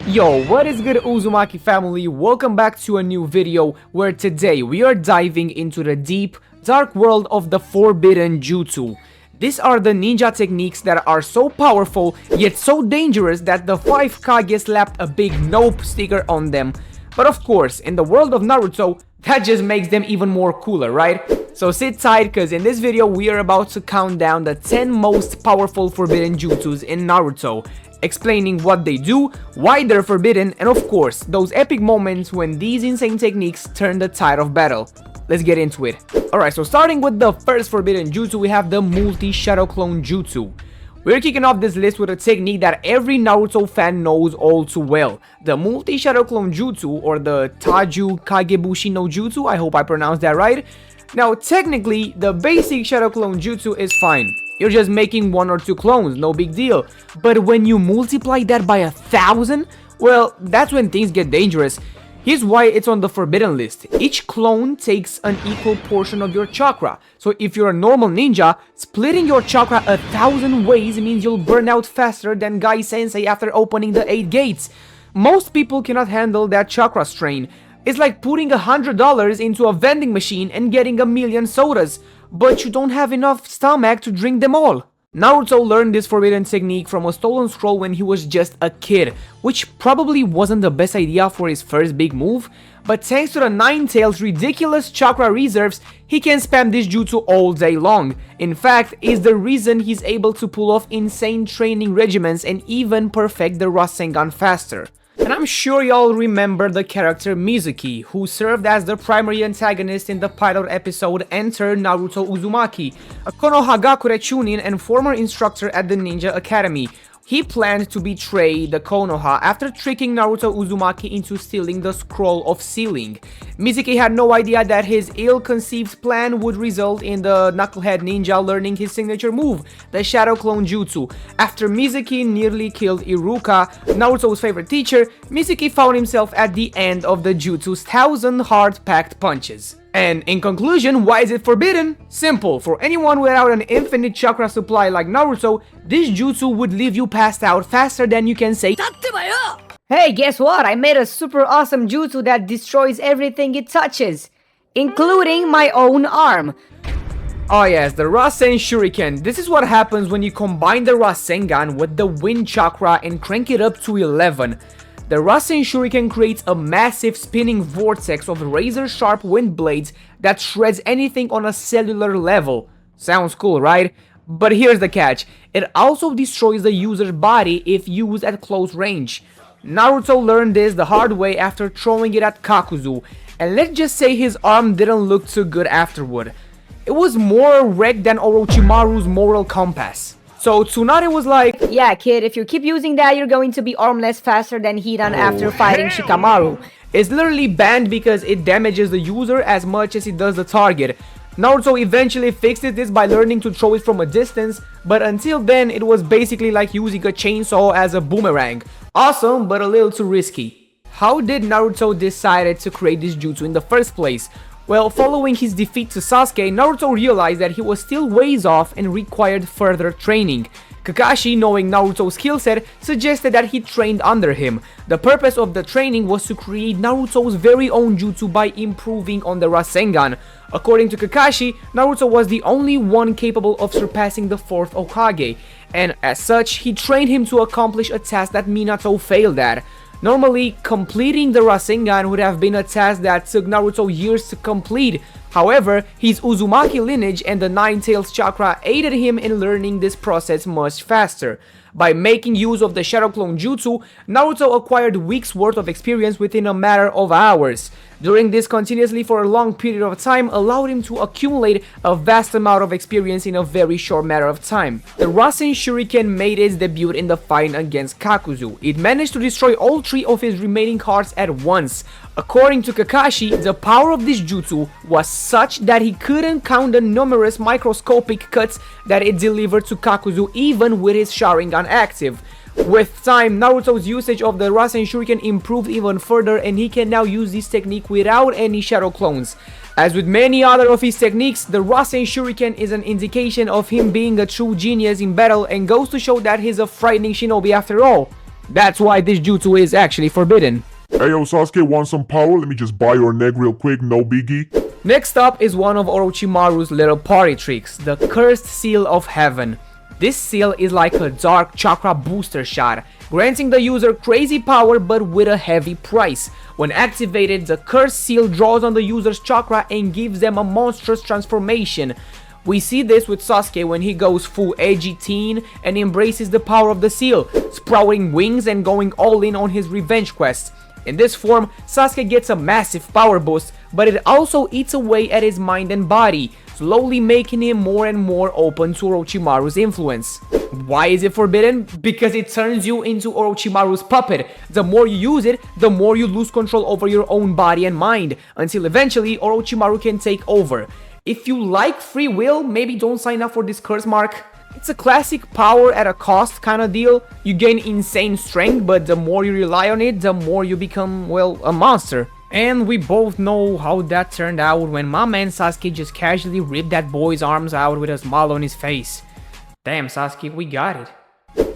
Yo, what is good Uzumaki family? Welcome back to a new video where today we are diving into the deep, dark world of the forbidden jutsu. These are the ninja techniques that are so powerful yet so dangerous that the 5 Kage slapped a big nope sticker on them. But of course, in the world of Naruto, that just makes them even more cooler, right? So sit tight, cause in this video we are about to count down the 10 most powerful forbidden jutsus in Naruto, explaining what they do, why they're forbidden, and of course, those epic moments when these insane techniques turn the tide of battle. Let's get into it. Alright, so starting with the first forbidden jutsu, we have the multi-shadow clone jutsu. We're kicking off this list with a technique that every Naruto fan knows all too well. The multi-shadow clone jutsu, or the Taju Kagebushi no jutsu, I hope I pronounced that right. Now, technically, the basic shadow clone jutsu is fine. You're just making 1 or 2 clones, no big deal. But when you multiply that by 1,000, well, that's when things get dangerous. Here's why it's on the forbidden list. Each clone takes an equal portion of your chakra. So if you're a normal ninja, splitting your chakra 1,000 ways means you'll burn out faster than Gai Sensei after opening the 8 gates. Most people cannot handle that chakra strain. It's like putting $100 into a vending machine and getting 1,000,000 sodas, but you don't have enough stomach to drink them all. Naruto learned this forbidden technique from a stolen scroll when he was just a kid, which probably wasn't the best idea for his first big move, but thanks to the Nine-Tails' ridiculous chakra reserves, he can spam this jutsu all day long. In fact, is the reason he's able to pull off insane training regimens and even perfect the Rasengan faster. And I'm sure y'all remember the character Mizuki, who served as the primary antagonist in the pilot episode Enter Naruto Uzumaki, a Konohagakure Chunin and former instructor at the Ninja Academy. He planned to betray the Konoha after tricking Naruto Uzumaki into stealing the Scroll of Sealing. Mizuki had no idea that his ill-conceived plan would result in the knucklehead ninja learning his signature move, the Shadow Clone Jutsu. After Mizuki nearly killed Iruka, Naruto's favorite teacher, Mizuki found himself at the end of the jutsu's 1,000 hard-packed punches. And in conclusion, why is it forbidden? Simple, for anyone without an infinite chakra supply like Naruto, this jutsu would leave you passed out faster than you can say Hey, guess what? I made a super awesome jutsu that destroys everything it touches, including my own arm. Oh yes, the Rasen shuriken. This is what happens when you combine the Rasengan with the wind chakra and crank it up to 11. The Rasen shuriken creates a massive spinning vortex of razor-sharp wind blades that shreds anything on a cellular level. Sounds cool, right? But here's the catch. It also destroys the user's body if used at close range. Naruto learned this the hard way after throwing it at Kakuzu, and let's just say his arm didn't look too good afterward. It was more wrecked than Orochimaru's moral compass. So Tsunade was like, yeah kid, if you keep using that, you're going to be armless faster than Hidan after fighting Shikamaru. It's literally banned because it damages the user as much as it does the target. Naruto eventually fixed this by learning to throw it from a distance, but until then it was basically like using a chainsaw as a boomerang. Awesome, but a little too risky. How did Naruto decide to create this jutsu in the first place? Well, following his defeat to Sasuke, Naruto realized that he was still ways off and required further training. Kakashi, knowing Naruto's skillset, suggested that he trained under him. The purpose of the training was to create Naruto's very own jutsu by improving on the Rasengan. According to Kakashi, Naruto was the only one capable of surpassing the 4th Hokage, and as such, he trained him to accomplish a task that Minato failed at. Normally, completing the Rasengan would have been a task that took Naruto years to complete. However, his Uzumaki lineage and the Nine-Tails chakra aided him in learning this process much faster. By making use of the Shadow Clone Jutsu, Naruto acquired weeks worth of experience within a matter of hours. Doing this continuously for a long period of time allowed him to accumulate a vast amount of experience in a very short matter of time. The Rasen Shuriken made its debut in the fight against Kakuzu. It managed to destroy all 3 of his remaining hearts at once. According to Kakashi, the power of this jutsu was such that he couldn't count the numerous microscopic cuts that it delivered to Kakuzu even with his sharingan active. With time, Naruto's usage of the Rasen Shuriken improved even further, and he can now use this technique without any shadow clones. As with many other of his techniques, the Rasen Shuriken is an indication of him being a true genius in battle and goes to show that he's a frightening shinobi after all. That's why this jutsu is actually forbidden. Hey yo, Sasuke, want some power? Let me just buy your neck real quick, no biggie. Next up is one of Orochimaru's little party tricks, the Cursed Seal of Heaven. This seal is like a dark chakra booster shot, granting the user crazy power but with a heavy price. When activated, the cursed seal draws on the user's chakra and gives them a monstrous transformation. We see this with Sasuke when he goes full edgy teen and embraces the power of the seal, sprouting wings and going all in on his revenge quest. In this form, Sasuke gets a massive power boost, but it also eats away at his mind and body, slowly making him more and more open to Orochimaru's influence. Why is it forbidden? Because it turns you into Orochimaru's puppet. The more you use it, the more you lose control over your own body and mind, until eventually Orochimaru can take over. If you like free will, maybe don't sign up for this curse mark. It's a classic power at a cost kind of deal. You gain insane strength, but the more you rely on it, the more you become, well, a monster. And we both know how that turned out when my man Sasuke just casually ripped that boy's arms out with a smile on his face. Damn, Sasuke, we got it.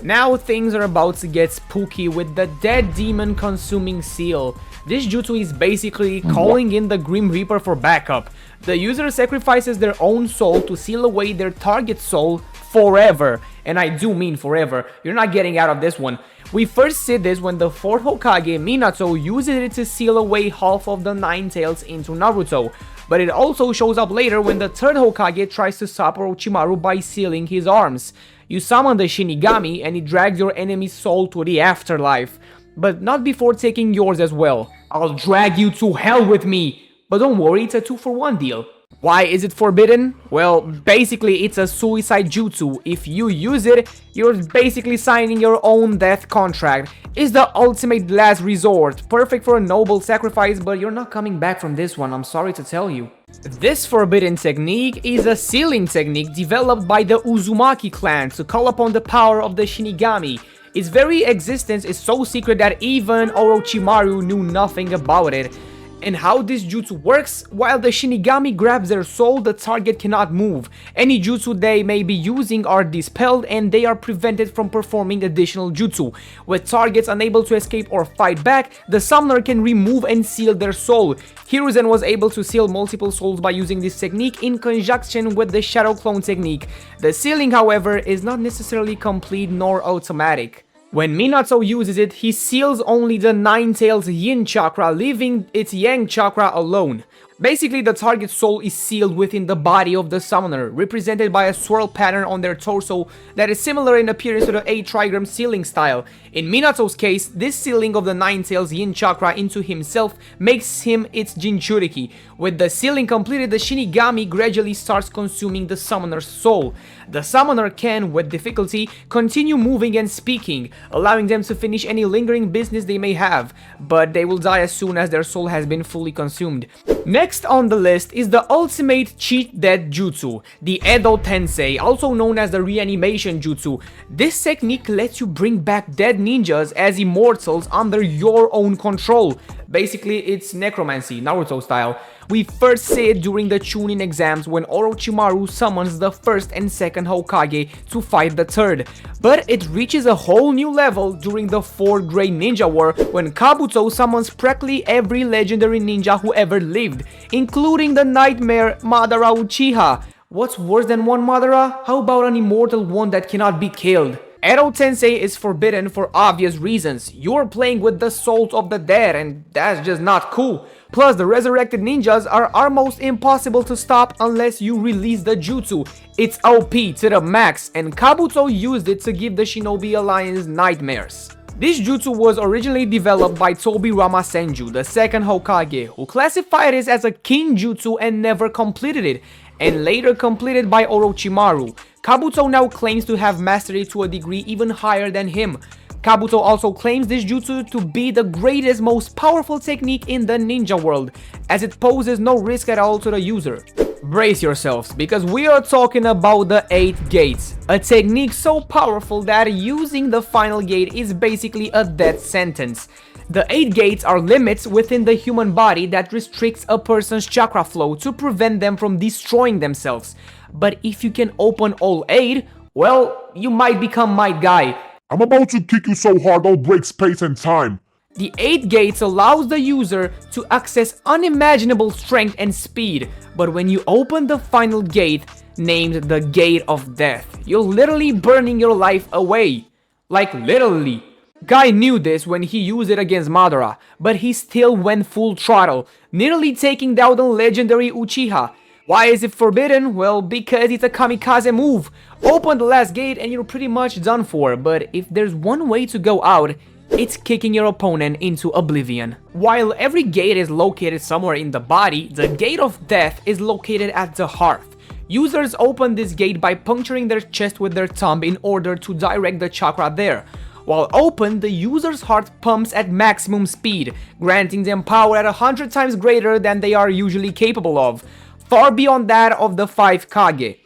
Now things are about to get spooky with the dead demon consuming seal. This jutsu is basically calling in the Grim Reaper for backup. The user sacrifices their own soul to seal away their target soul forever. And I do mean forever. You're not getting out of this one. We first see this when the 4th Hokage Minato uses it to seal away half of the Nine Tails into Naruto. But it also shows up later when the 3rd Hokage tries to stop Orochimaru by sealing his arms. You summon the Shinigami and it drags your enemy's soul to the afterlife. But not before taking yours as well. I'll drag you to hell with me. But don't worry, it's a 2-for-1 deal. Why is it forbidden? Well, basically it's a suicide jutsu. If you use it, you're basically signing your own death contract. It's the ultimate last resort, perfect for a noble sacrifice, but you're not coming back from this one, I'm sorry to tell you. This forbidden technique is a sealing technique developed by the Uzumaki clan to call upon the power of the Shinigami. Its very existence is so secret that even Orochimaru knew nothing about it. And how this jutsu works: while the Shinigami grabs their soul, the target cannot move. Any jutsu they may be using are dispelled and they are prevented from performing additional jutsu. With targets unable to escape or fight back, the summoner can remove and seal their soul. Hiruzen was able to seal multiple souls by using this technique in conjunction with the shadow clone technique. The sealing, however, is not necessarily complete nor automatic. When Minato uses it, he seals only the Nine Tails Yin chakra, leaving its Yang chakra alone. Basically, the target soul is sealed within the body of the summoner, represented by a swirl pattern on their torso that is similar in appearance to the 8-trigram sealing style. In Minato's case, this sealing of the Nine Tails Yin chakra into himself makes him its Jinchuriki. With the sealing completed, the Shinigami gradually starts consuming the summoner's soul. The summoner can, with difficulty, continue moving and speaking, allowing them to finish any lingering business they may have, but they will die as soon as their soul has been fully consumed. Next on the list is the ultimate cheat death jutsu, the Edo Tensei, also known as the reanimation jutsu. This technique lets you bring back dead ninjas as immortals under your own control. Basically, it's necromancy, Naruto style. We first see it during the Chunin exams when Orochimaru summons the 1st and 2nd Hokage to fight the 3rd. But it reaches a whole new level during the 4th Great Ninja War when Kabuto summons practically every legendary ninja who ever lived, including the nightmare Madara Uchiha. What's worse than one Madara? How about an immortal one that cannot be killed? Edo Tensei is forbidden for obvious reasons. You're playing with the souls of the dead and that's just not cool. Plus, the resurrected ninjas are almost impossible to stop unless you release the jutsu. It's OP to the max, and Kabuto used it to give the Shinobi Alliance nightmares. This jutsu was originally developed by Tobirama Senju, the 2nd Hokage, who classified it as a kin jutsu and never completed it, and later completed by Orochimaru. Kabuto now claims to have mastered it to a degree even higher than him. Kabuto also claims this jutsu to be the greatest, most powerful technique in the ninja world, as it poses no risk at all to the user. Brace yourselves, because we are talking about the 8 gates, a technique so powerful that using the final gate is basically a death sentence. The 8 gates are limits within the human body that restricts a person's chakra flow to prevent them from destroying themselves. But if you can open all 8, well, you might become my guy. I'm about to kick you so hard I'll break space and time. The 8 gates allows the user to access unimaginable strength and speed, but when you open the final gate, named the Gate of Death, you're literally burning your life away. Like literally. Guy knew this when he used it against Madara, but he still went full throttle, nearly taking down the legendary Uchiha. Why is it forbidden? Well, because it's a kamikaze move. Open the last gate and you're pretty much done for, but if there's one way to go out, it's kicking your opponent into oblivion. While every gate is located somewhere in the body, the Gate of Death is located at the heart. Users open this gate by puncturing their chest with their thumb in order to direct the chakra there. While open, the user's heart pumps at maximum speed, granting them power at 100 times greater than they are usually capable of, far beyond that of the 5 Kage.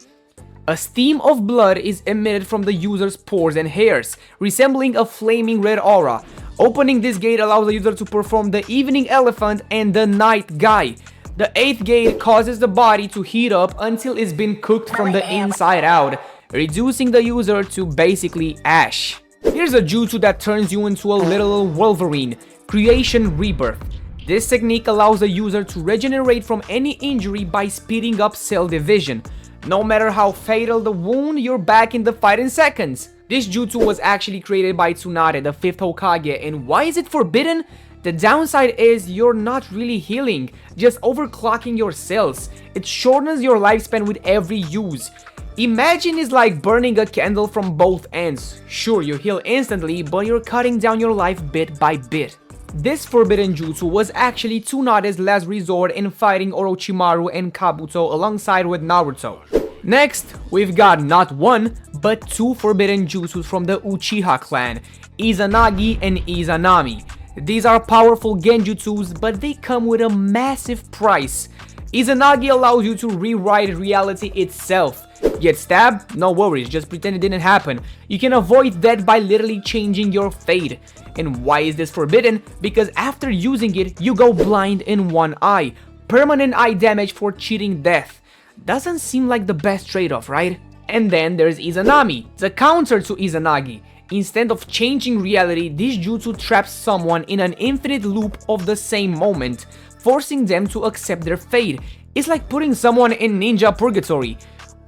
A stream of blood is emitted from the user's pores and hairs, resembling a flaming red aura. Opening this gate allows the user to perform the Evening Elephant and the Night Guy. The 8th gate causes the body to heat up until it's been cooked from the inside out, reducing the user to basically ash. Here's a jutsu that turns you into a little Wolverine, Creation Rebirth. This technique allows the user to regenerate from any injury by speeding up cell division. No matter how fatal the wound, you're back in the fight in seconds. This jutsu was actually created by Tsunade, the 5th Hokage, and why is it forbidden? The downside is you're not really healing, just overclocking your cells. It shortens your lifespan with every use. Imagine it's like burning a candle from both ends. Sure, you heal instantly, but you're cutting down your life bit by bit. This forbidden jutsu was actually Tsunade's last resort in fighting Orochimaru and Kabuto alongside with Naruto. Next, we've got not one, but 2 forbidden jutsus from the Uchiha clan, Izanagi and Izanami. These are powerful genjutsus, but they come with a massive price. Izanagi allows you to rewrite reality itself. Get stabbed? No worries, just pretend it didn't happen. You can avoid that by literally changing your fate. And why is this forbidden? Because after using it, you go blind in one eye. Permanent eye damage for cheating death. Doesn't seem like the best trade-off, right? And then there's Izanami, the counter to Izanagi. Instead of changing reality, this jutsu traps someone in an infinite loop of the same moment, forcing them to accept their fate. It's like putting someone in ninja purgatory.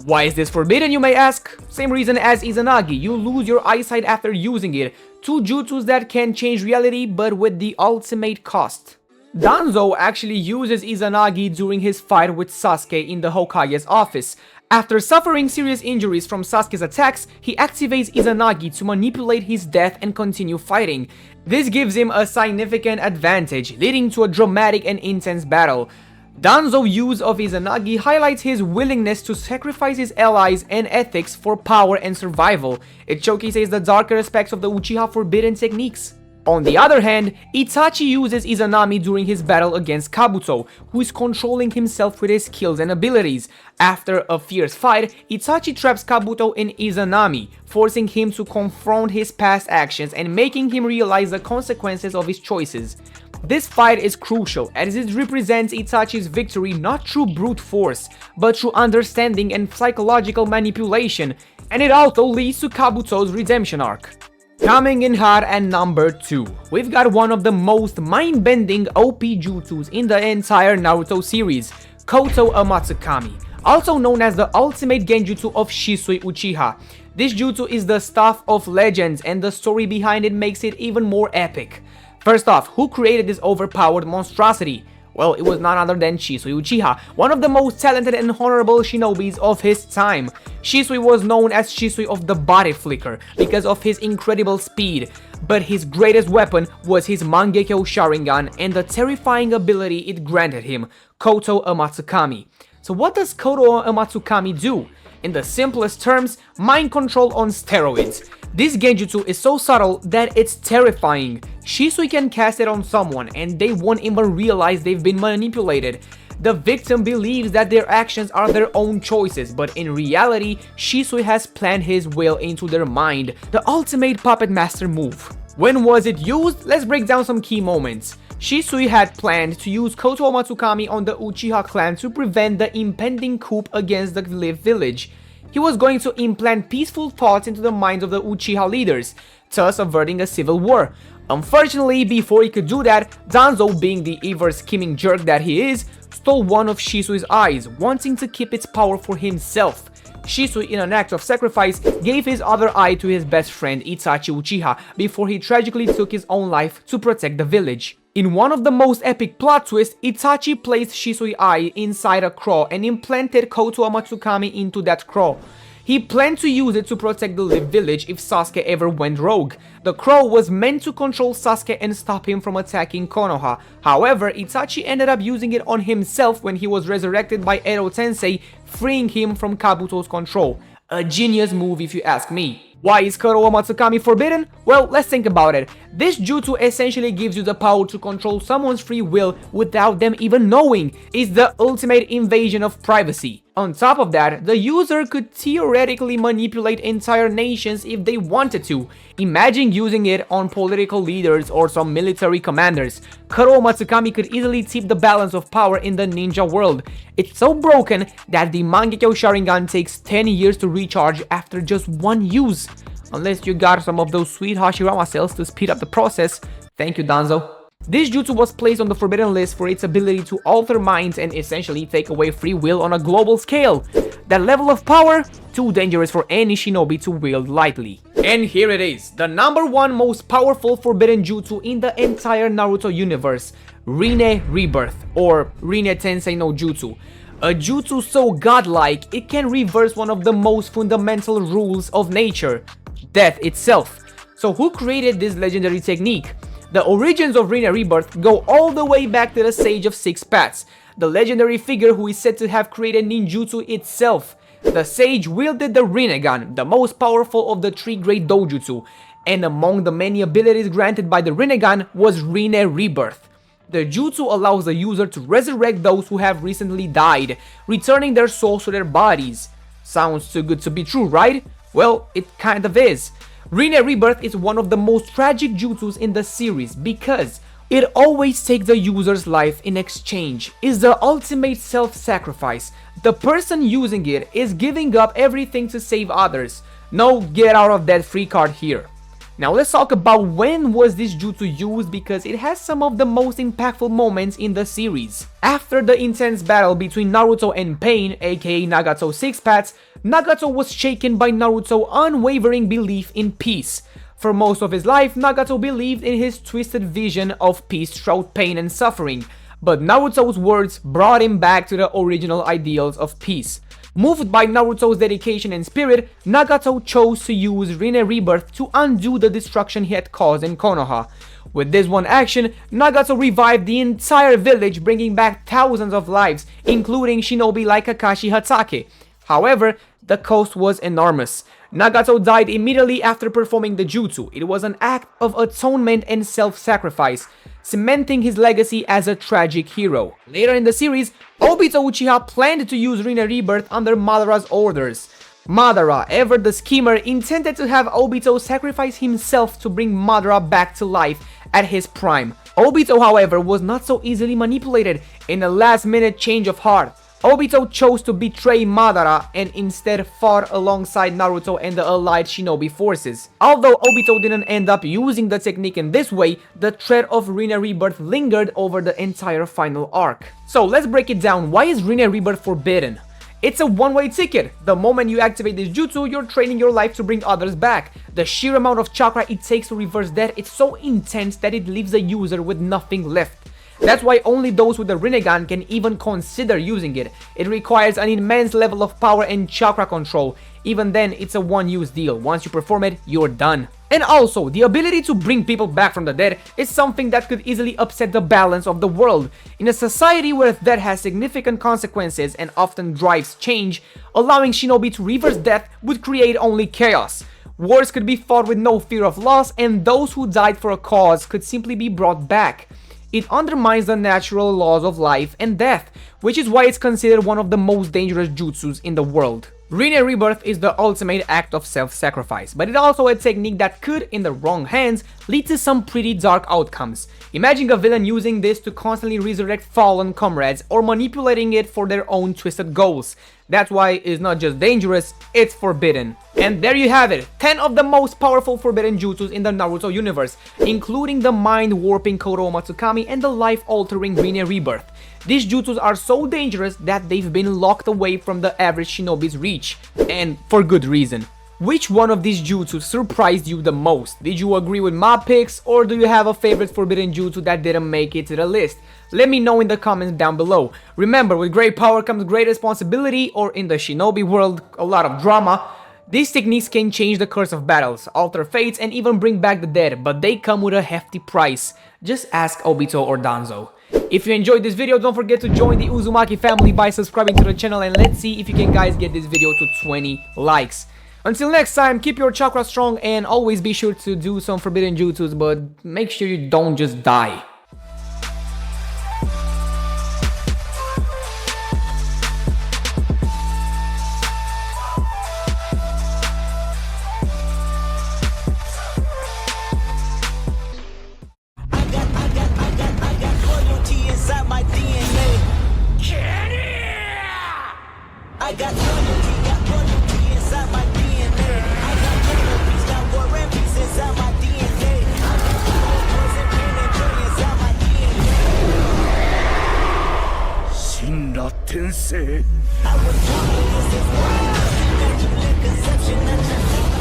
Why is this forbidden, you may ask? Same reason as Izanagi, you lose your eyesight after using it. 2 jutsus that can change reality, but with the ultimate cost. Danzo actually uses Izanagi during his fight with Sasuke in the Hokage's office. After suffering serious injuries from Sasuke's attacks, he activates Izanagi to manipulate his death and continue fighting. This gives him a significant advantage, leading to a dramatic and intense battle. Danzo's use of Izanagi highlights his willingness to sacrifice his allies and ethics for power and survival. It showcases the darker aspects of the Uchiha forbidden techniques. On the other hand, Itachi uses Izanami during his battle against Kabuto, who is controlling himself with his skills and abilities. After a fierce fight, Itachi traps Kabuto in Izanami, forcing him to confront his past actions and making him realize the consequences of his choices. This fight is crucial as it represents Itachi's victory not through brute force, but through understanding and psychological manipulation, and it also leads to Kabuto's redemption arc. Coming in hot at number 2, we've got one of the most mind-bending OP jutsus in the entire Naruto series, Kotoamatsukami, also known as the ultimate genjutsu of Shisui Uchiha. This jutsu is the stuff of legends and the story behind it makes it even more epic. First off, who created this overpowered monstrosity? Well, it was none other than Shisui Uchiha, one of the most talented and honorable shinobis of his time. Shisui was known as Shisui of the Body Flicker because of his incredible speed, but his greatest weapon was his Mangekyo Sharingan and the terrifying ability it granted him, Kotoamatsukami. So what does Kotoamatsukami do? In the simplest terms, mind control on steroids. This genjutsu is so subtle that it's terrifying. Shisui can cast it on someone and they won't even realize they've been manipulated. The victim believes that their actions are their own choices, but in reality, Shisui has planned his will into their mind, the ultimate puppet master move. When was it used? Let's break down some key moments. Shisui had planned to use Kotoamatsukami on the Uchiha clan to prevent the impending coup against the Live village. He was going to implant peaceful thoughts into the minds of the Uchiha leaders. thus averting a civil war. Unfortunately, before he could do that, Danzo, being the ever-scheming jerk that he is, stole one of Shisui's eyes, wanting to keep its power for himself. Shisui, in an act of sacrifice, gave his other eye to his best friend Itachi Uchiha before he tragically took his own life to protect the village. In one of the most epic plot twists, Itachi placed Shisui's eye inside a claw and implanted Kotoamatsukami into that claw. He planned to use it to protect the village if Sasuke ever went rogue. The crow was meant to control Sasuke and stop him from attacking Konoha. However, Itachi ended up using it on himself when he was resurrected by Edo Tensei, freeing him from Kabuto's control. A genius move if you ask me. Why is Kotoamatsukami forbidden? Well, let's think about it. This jutsu essentially gives you the power to control someone's free will without them even knowing. It's the ultimate invasion of privacy. On top of that, the user could theoretically manipulate entire nations if they wanted to. Imagine using it on political leaders or some military commanders. Kotoamatsukami could easily tip the balance of power in the ninja world. It's so broken that the Mangekyo Sharingan takes 10 years to recharge after just one use. Unless you got some of those sweet Hashirama cells to speed up the process. Thank you, Danzo. This jutsu was placed on the forbidden list for its ability to alter minds and essentially take away free will on a global scale. That level of power, too dangerous for any shinobi to wield lightly. And here it is, the #1 most powerful forbidden jutsu in the entire Naruto universe, Rinne Rebirth, or Rinne Tensei no Jutsu. A jutsu so godlike, it can reverse one of the most fundamental rules of nature, death itself. So who created this legendary technique? The origins of Rinne Rebirth go all the way back to the Sage of Six Paths, the legendary figure who is said to have created ninjutsu itself. The sage wielded the rinnegan, the most powerful of the 3 great dojutsu, and among the many abilities granted by the rinnegan was Rinne Rebirth. The jutsu allows the user to resurrect those who have recently died, returning their souls to their bodies. Sounds too good to be true, right? Well, it kind of is. Rinne Rebirth is one of the most tragic jutsus in the series because it always takes the user's life in exchange. It's the ultimate self-sacrifice. The person using it is giving up everything to save others. No get out of that free card here. Now let's talk about when was this jutsu used because it has some of the most impactful moments in the series. After the intense battle between Naruto and Pain, aka Nagato's Six Paths, Nagato was shaken by Naruto's unwavering belief in peace. For most of his life, Nagato believed in his twisted vision of peace throughout pain and suffering, but Naruto's words brought him back to the original ideals of peace. Moved by Naruto's dedication and spirit, Nagato chose to use Rinne Rebirth to undo the destruction he had caused in Konoha. With this one action, Nagato revived the entire village, bringing back thousands of lives, including shinobi like Kakashi Hatake. However, the cost was enormous. Nagato died immediately after performing the jutsu. It was an act of atonement and self-sacrifice, cementing his legacy as a tragic hero. Later in the series, Obito Uchiha planned to use Rinne Rebirth under Madara's orders. Madara, ever the schemer, intended to have Obito sacrifice himself to bring Madara back to life at his prime. Obito, however, was not so easily manipulated. In a last-minute change of heart, Obito chose to betray Madara and instead fought alongside Naruto and the allied shinobi forces. Although Obito didn't end up using the technique in this way, the threat of Rinne Rebirth lingered over the entire final arc. So let's break it down. Why is Rinne Rebirth forbidden? It's a one-way ticket. The moment you activate this jutsu, you're training your life to bring others back. The sheer amount of chakra it takes to reverse death is so intense that it leaves the user with nothing left. That's why only those with the rinnegan can even consider using it. It requires an immense level of power and chakra control. Even then, it's a one-use deal. Once you perform it, you're done. And also, the ability to bring people back from the dead is something that could easily upset the balance of the world. In a society where death has significant consequences and often drives change, allowing shinobi to reverse death would create only chaos. Wars could be fought with no fear of loss, and those who died for a cause could simply be brought back. It undermines the natural laws of life and death, which is why it's considered one of the most dangerous jutsus in the world. Rinne Rebirth is the ultimate act of self-sacrifice, but it's also a technique that could, in the wrong hands, lead to some pretty dark outcomes. Imagine a villain using this to constantly resurrect fallen comrades or manipulating it for their own twisted goals. That's why it's not just dangerous, it's forbidden. And there you have it, 10 of the most powerful forbidden jutsus in the Naruto universe, including the mind-warping Kotoamatsukami and the life-altering Rinne rebirth. These jutsus are so dangerous that they've been locked away from the average shinobi's reach, and for good reason. Which one of these jutsus surprised you the most? Did you agree with my picks, or do you have a favorite forbidden jutsu that didn't make it to the list? Let me know in the comments down below. Remember, with great power comes great responsibility, or in the shinobi world, a lot of drama. These techniques can change the course of battles, alter fates, and even bring back the dead, but they come with a hefty price. Just ask Obito or Danzo. If you enjoyed this video, don't forget to join the Uzumaki family by subscribing to the channel, and let's see if you can guys get this video to 20 likes. Until next time, keep your chakra strong and always be sure to do some forbidden jutsus, but make sure you don't just die. I got loyalty inside my DNA. I got inner peace, got war and peace inside my DNA. I got poison, pain, and joy inside my DNA. Shinra tensei. I was born with this is why I immaculate conception that you